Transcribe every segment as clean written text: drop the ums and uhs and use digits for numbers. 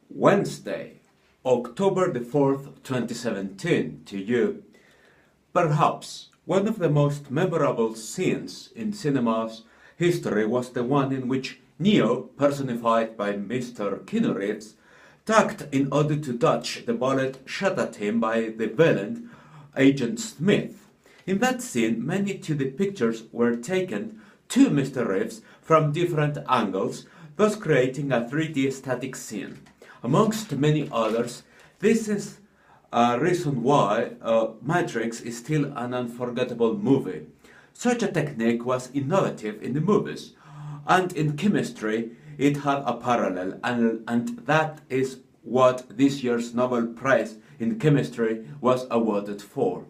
Wednesday, October the 4th, 2017, to you. Perhaps one of the most memorable scenes in cinema's history was the one in which Neo, personified by Mr. Keanu Reeves, tucked in order to dodge the bullet shot at him by the villain, Agent Smith. In that scene, many 2D pictures were taken to Mr. Reeves from different angles, thus creating a 3D static scene. Amongst many others, this is a reason why Matrix is still an unforgettable movie. Such a technique was innovative in the movies, and in chemistry it had a parallel, and that is what this year's Nobel Prize in Chemistry was awarded for.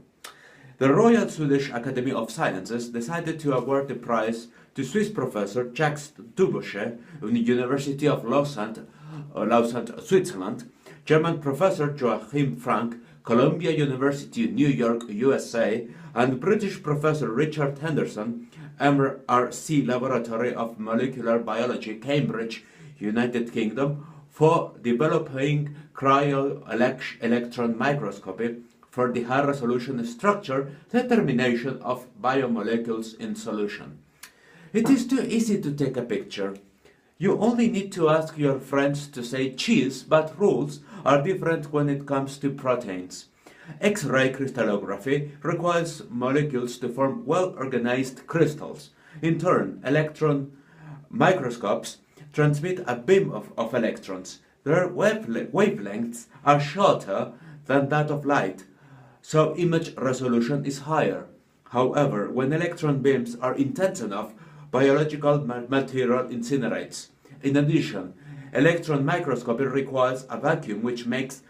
The Royal Swedish Academy of Sciences decided to award the prize to Swiss professor Jacques Dubochet of the University of Lausanne, Switzerland, German professor Joachim Frank, Columbia University, New York, USA, and British professor Richard Henderson, MRC Laboratory of Molecular Biology, Cambridge, United Kingdom, for developing cryo-electron microscopy for the high-resolution structure determination of biomolecules in solution. It is too easy to take a picture. You only need to ask your friends to say cheese, but rules are different when it comes to proteins. X-ray crystallography requires molecules to form well-organized crystals. In turn, electron microscopes transmit a beam of electrons. Their wavelengths are shorter than that of light, so image resolution is higher. However, when electron beams are intense enough, biological material incinerates. In addition, electron microscopy requires a vacuum which makes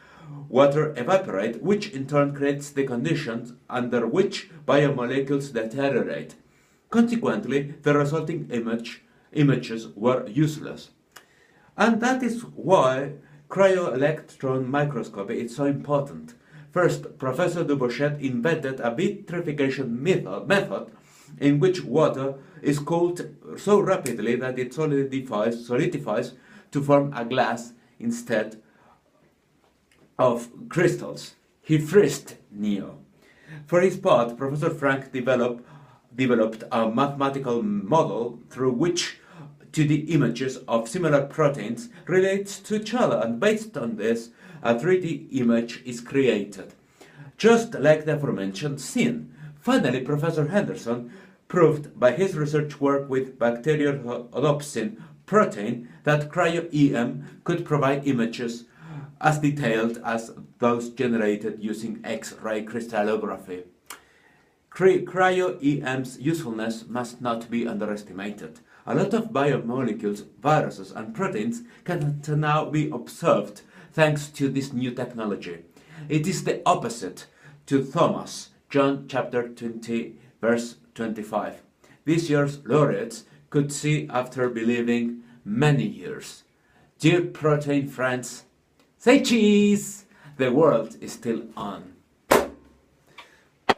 water evaporate, which in turn creates the conditions under which biomolecules deteriorate. Consequently, the resulting images were useless. And that is why cryo-electron microscopy is so important. First, Professor Dubochet invented a vitrification method in which water is cooled so rapidly that it solidifies to form a glass instead of crystals. He frisked Neo. For his part, Professor Frank developed a mathematical model through which 2D images of similar proteins relates to each other, and based on this, a 3D image is created, just like the aforementioned scene. Finally, Professor Henderson proved by his research work with bacteriorhodopsin protein that cryo-EM could provide images as detailed as those generated using X-ray crystallography. Cryo-EM's usefulness must not be underestimated. A lot of biomolecules, viruses, and proteins can now be observed thanks to this new technology. It is the opposite to Thomas, John chapter 20, verse 25. This year's laureates could see after believing many years. Dear protein friends, say cheese! The world is still on.